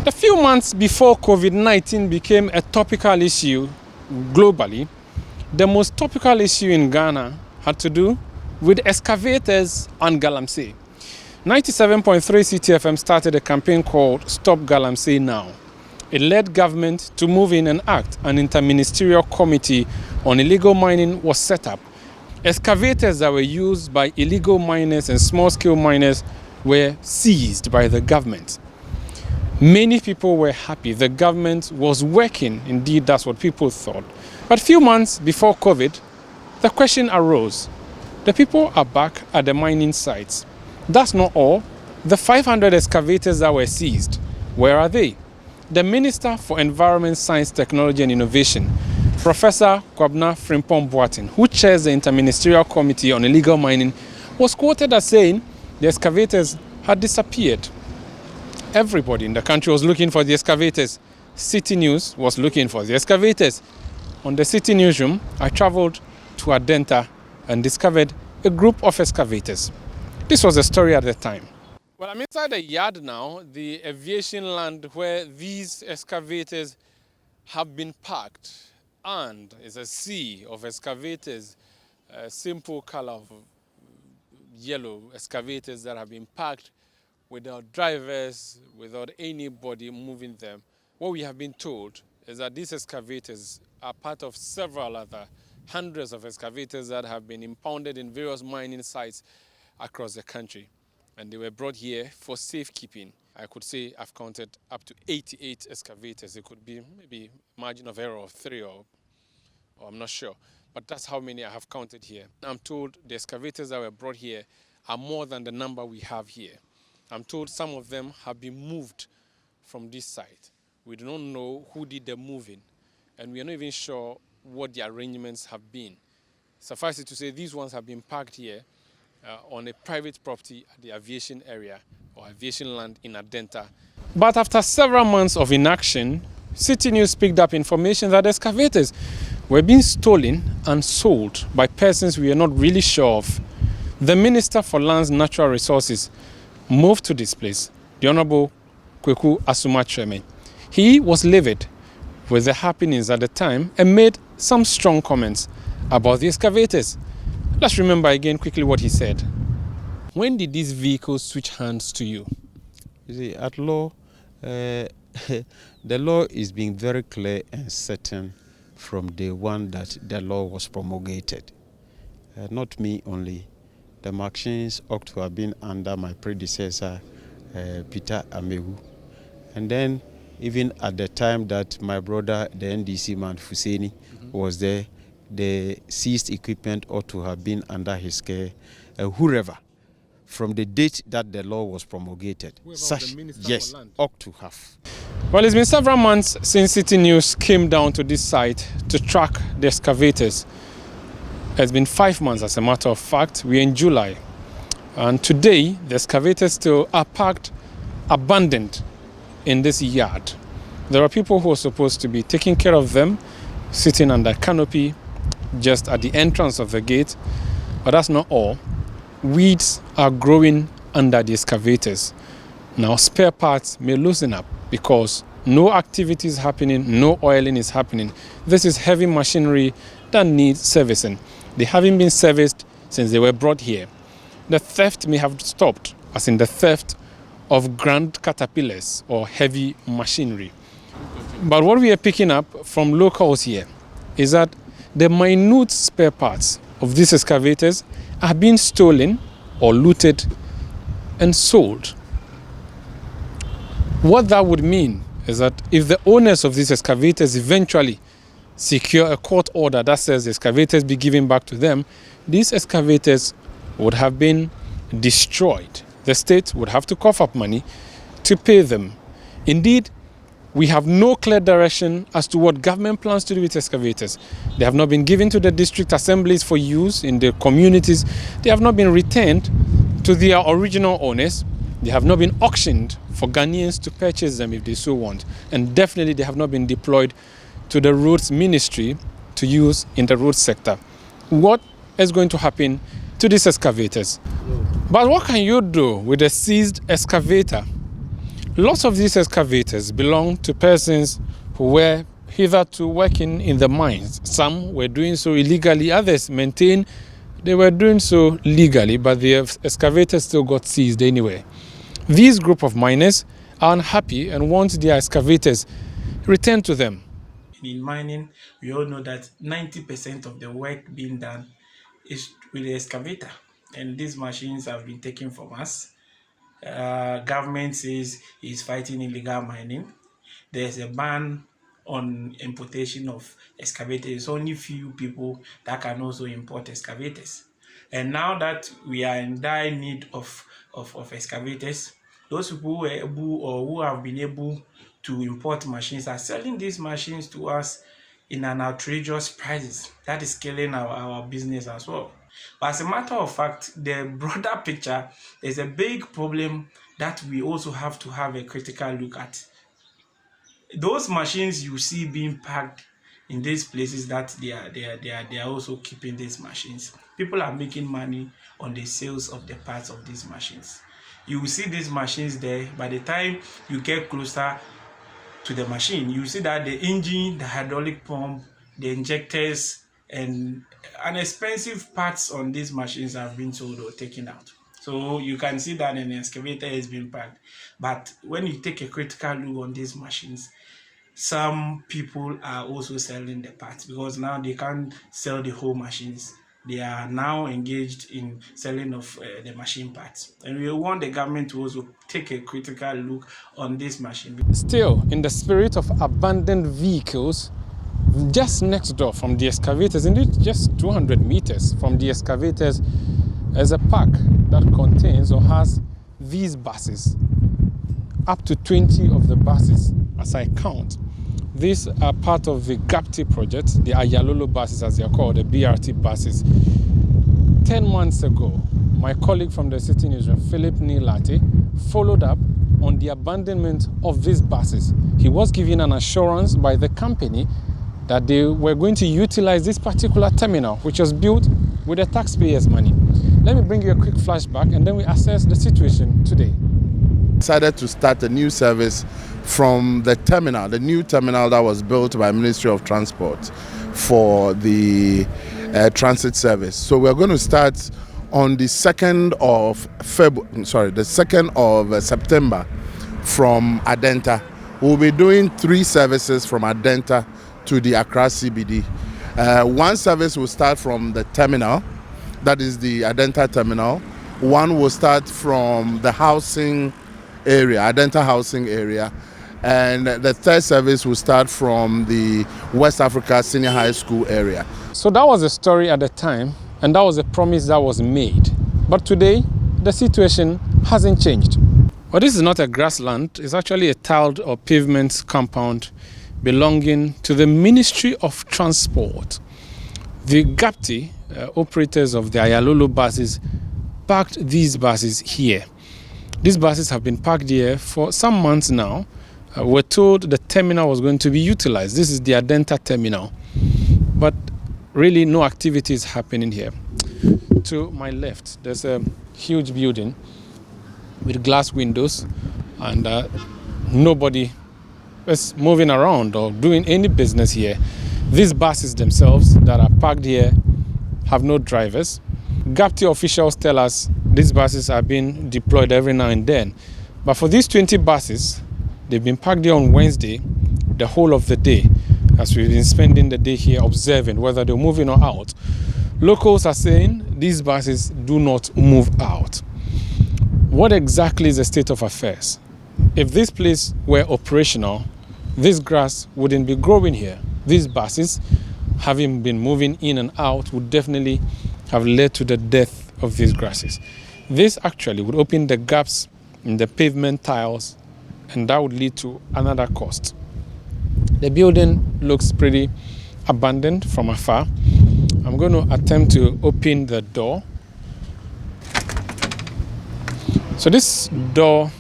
A few months before COVID-19 became a topical issue globally, the most topical issue in Ghana had to do with excavators and Galamsey. 97.3 CTFM started a campaign called Stop Galamsey Now. It led government to move in and act. An interministerial committee on illegal mining was set up. Excavators that were used by illegal miners and small-scale miners were seized by the government. Many people were happy. The government was working. Indeed, that's what people thought. But a few months before COVID, the question arose. The people are back at the mining sites. That's not all. The 500 excavators that were seized, where are they? The Minister for Environment, Science, Technology and Innovation, Professor Kwabena Frimpong-Boateng, who chairs the Interministerial Committee on Illegal Mining, was quoted as saying the excavators had disappeared. Everybody in the country was looking for the excavators. City News was looking for the excavators. On the City Newsroom, I traveled to Adenta and discovered a group of excavators. This was the story at the time. Well, I'm inside the yard now, the aviation land where these excavators have been parked. And it's a sea of excavators, a simple color of yellow excavators that have been parked without drivers, without anybody moving them. What we have been told is that these excavators are part of several other hundreds of excavators that have been impounded in various mining sites across the country. And they were brought here for safekeeping. I could say I've counted up to 88 excavators. It could be maybe margin of error of 3 or I'm not sure. But that's how many I have counted here. I'm told the excavators that were brought here are more than the number we have here. I'm told some of them have been moved from this site. We do not know who did the moving, and we are not even sure what the arrangements have been. Suffice it to say, these ones have been parked here on a private property at the aviation area or aviation land in Adenta. But after several months of inaction, City News picked up information that excavators were being stolen and sold by persons we are not really sure of. The Minister for Lands and Natural Resources moved to this place, the Honorable Kweku Asuma. He was livid with the happenings at the time and made some strong comments about the excavators. Let's remember again quickly what he said. When did these vehicles switch hands to you? You see, at law, the law is being very clear and certain from day one that the law was promulgated. Not me only. The machines ought to have been under my predecessor, Peter Amewu. And then, even at the time that my brother, the NDC man, Fuseni, was there, the seized equipment ought to have been under his care. Whoever, from the date that the law was promulgated, such, yes, ought to have. Well, it's been several months since City News came down to this site to track the excavators. It's been 5 months, as a matter of fact. We're in July. And today, the excavators still are parked abandoned in this yard. There are people who are supposed to be taking care of them, sitting under canopy just at the entrance of the gate. But that's not all. Weeds are growing under the excavators. Now, spare parts may loosen up because no activity is happening, no oiling is happening. This is heavy machinery that needs servicing. They haven't been serviced since they were brought here. The theft may have stopped, as in the theft of grand caterpillars or heavy machinery. But what we are picking up from locals here is that the minute spare parts of these excavators are being stolen or looted and sold. What that would mean is that if the owners of these excavators eventually secure a court order that says the excavators be given back to them, these excavators would have been destroyed. The state would have to cough up money to pay them. Indeed, we have no clear direction as to what government plans to do with excavators. They have not been given to the district assemblies for use in the communities. They have not been returned to their original owners. They have not been auctioned for Ghanaians to purchase them if they so want. And definitely they have not been deployed to the roads ministry to use in the road sector. What is going to happen to these excavators? But what can you do with a seized excavator? Lots of these excavators belong to persons who were hitherto working in the mines. Some were doing so illegally, others maintain they were doing so legally, but the excavators still got seized anyway. These group of miners are unhappy and want their excavators returned to them. In mining, we all know that 90% of the work being done is with the excavator, and these machines have been taken from us. Government says it's fighting illegal mining. There's a ban on importation of excavators. It's only few people that can also import excavators. And now that we are in dire need of excavators, those people who were able or who have been able to import machines are selling these machines to us in an outrageous prices. That is killing our business as well. But as a matter of fact, the broader picture is a big problem that we also have to have a critical look at. Those machines you see being packed in these places that they are also keeping these machines. People are making money on the sales of the parts of these machines. You will see these machines there. By the time you get closer to the machine, you see that the engine, the hydraulic pump, the injectors, and inexpensive parts on these machines have been sold or taken out. So you can see that an excavator has been packed. But when you take a critical look on these machines, some people are also selling the parts because now they can't sell the whole machines. They are now engaged in selling of the machine parts. And we want the government to also take a critical look on this machine. Still, in the spirit of abandoned vehicles, just next door from the excavators, indeed just 200 meters from the excavators, is a park that contains or has these buses. Up to 20 of the buses, as I count. These are part of the GAPTI project, the Ayalolo buses as they are called, the BRT buses. 10 months ago, my colleague from the City Newsroom, Philip Nilate, followed up on the abandonment of these buses. He was given an assurance by the company that they were going to utilize this particular terminal, which was built with the taxpayers' money. Let me bring you a quick flashback and then we assess the situation today. Decided to start a new service from the terminal, the new terminal that was built by Ministry of Transport for the transit service. So we're going to start on the 2nd of September from Adenta. We'll be doing 3 services from Adenta to the Accra CBD. One service will start from the terminal, that is the Adenta terminal. One will start from the housing area, Adenta housing area. And the third service will start from the West Africa Senior High School area. So that was the story at the time, and that was a promise that was made. But today, the situation hasn't changed. Well, this is not a grassland. It's actually a tiled or pavement compound belonging to the Ministry of Transport. The GAPTI operators of the Ayalolo buses parked these buses here. These buses have been parked here for some months now. We're told the terminal was going to be utilized. This is the Adenta terminal. But really no activity is happening here. To my left, there's a huge building with glass windows and nobody is moving around or doing any business here. These buses themselves that are parked here have no drivers. GAPTI officials tell us these buses are being deployed every now and then. But for these 20 buses, they've been parked here on Wednesday, the whole of the day, as we've been spending the day here observing whether they're moving or out. Locals are saying these buses do not move out. What exactly is the state of affairs? If this place were operational, this grass wouldn't be growing here. These buses, having been moving in and out, would definitely have led to the death of these grasses. This actually would open the gaps in the pavement tiles, and that would lead to another cost. The building looks pretty abandoned from afar. I'm going to attempt to open the door. So this door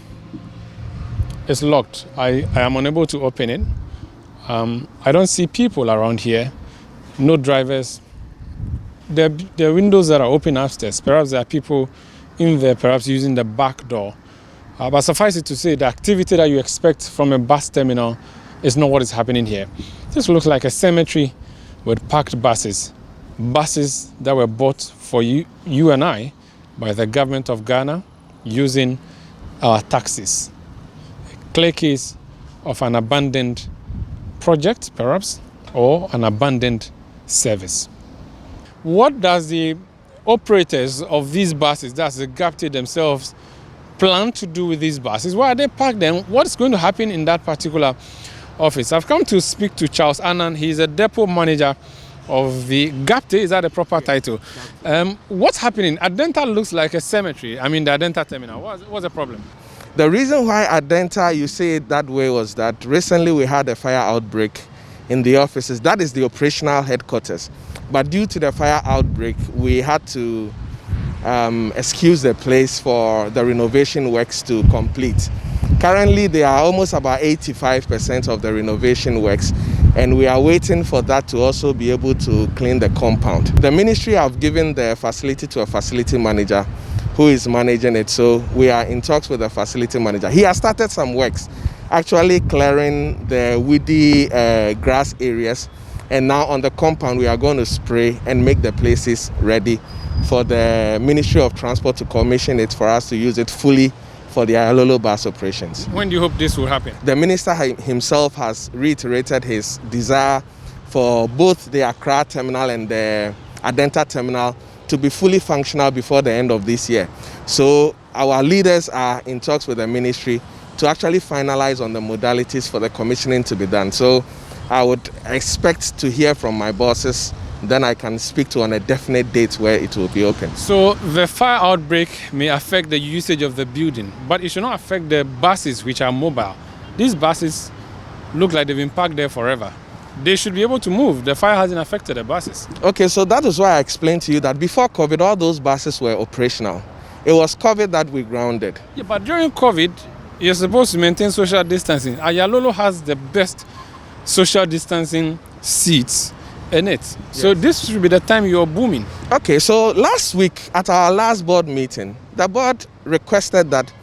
is locked. I am unable to open it. I don't see people around here, no drivers. There are windows that are open upstairs. Perhaps there are people in there, perhaps using the back door But suffice it to say, the activity that you expect from a bus terminal is not what is happening here. This looks like a cemetery with parked buses. Buses that were bought for you and I by the government of Ghana using our taxes. A clear case of an abandoned project, perhaps, or an abandoned service. What does the operators of these buses, that's the GAPT themselves, plan to do with these buses? Why are they parked them? What is going to happen in that particular office? I've come to speak to Charles Annan. He's a depot manager of the GAPT. Is that the proper title? What's happening? Adenta looks like a cemetery. I mean, the Adenta terminal. What's the problem? The reason why Adenta, you say it that way, was that recently we had a fire outbreak in the offices. That is the operational headquarters. But due to the fire outbreak, we had to excuse the place for the renovation works to complete. Currently, they are almost about 85% of the renovation works, and we are waiting for that to also be able to clean the compound. The ministry have given the facility to a facility manager who is managing it, so we are in talks with the facility manager. He has started some works, actually clearing the woody grass areas, and now on the compound we are going to spray and make the places ready for the Ministry of Transport to commission it for us to use it fully for the Ayalolo bus operations. When do you hope this will happen? The minister himself has reiterated his desire for both the Accra terminal and the Adenta terminal to be fully functional before the end of this year. So our leaders are in talks with the ministry to actually finalize on the modalities for the commissioning to be done. So I would expect to hear from my bosses, then I can speak to on a definite date where it will be open. So the fire outbreak may affect the usage of the building, but it should not affect the buses which are mobile. These buses look like they've been parked there forever. They should be able to move. The fire hasn't affected the buses. Okay, so that is why I explained to you that before COVID, all those buses were operational. It was COVID that we grounded. Yeah, but during COVID, you're supposed to maintain social distancing. Ayalolo has the best social distancing seats in it. Yes. So this should be the time you're booming. Okay, so last week at our last board meeting, the board requested that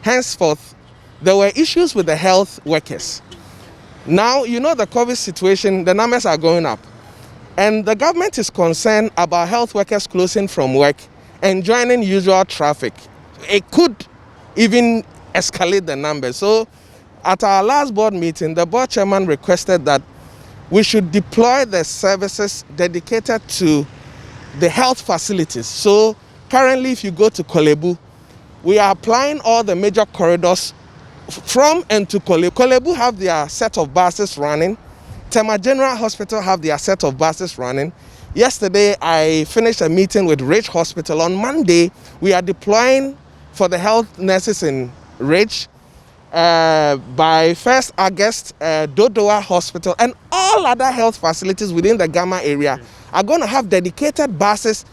henceforth there were issues with the health workers. Now, you know the COVID situation, the numbers are going up. And the government is concerned about health workers closing from work and joining usual traffic. It could even escalate the numbers. So at our last board meeting, the board chairman requested that we should deploy the services dedicated to the health facilities. So currently, if you go to Kolebu, we are applying all the major corridors from and to Kolebu. Kolebu have their set of buses running. Tema General Hospital have their set of buses running. Yesterday, I finished a meeting with Ridge Hospital. On Monday, we are deploying for the health nurses in Ridge. By 1st August, Dodowa Hospital and all other health facilities within the Gamma area are going to have dedicated buses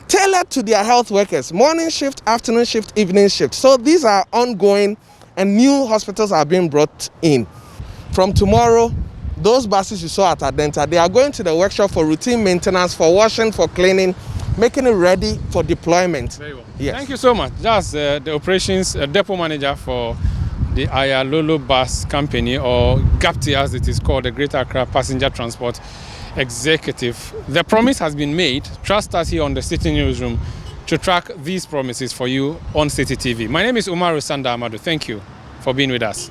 tailored to their health workers, morning shift, afternoon shift, evening shift. So these are ongoing and new hospitals are being brought in. From tomorrow, those buses you saw at Adenta, they are going to the workshop for routine maintenance, for washing, for cleaning, making it ready for deployment. Very well. Yes. Thank you so much. That's the operations depot manager for the Ayalolo Bus Company, or GAPT as it is called, the Greater Accra Passenger Transport Executive. The promise has been made. Trust us here on the City Newsroom to track these promises for you on City TV. My name is Umaru Sanda Amadu. Thank you for being with us.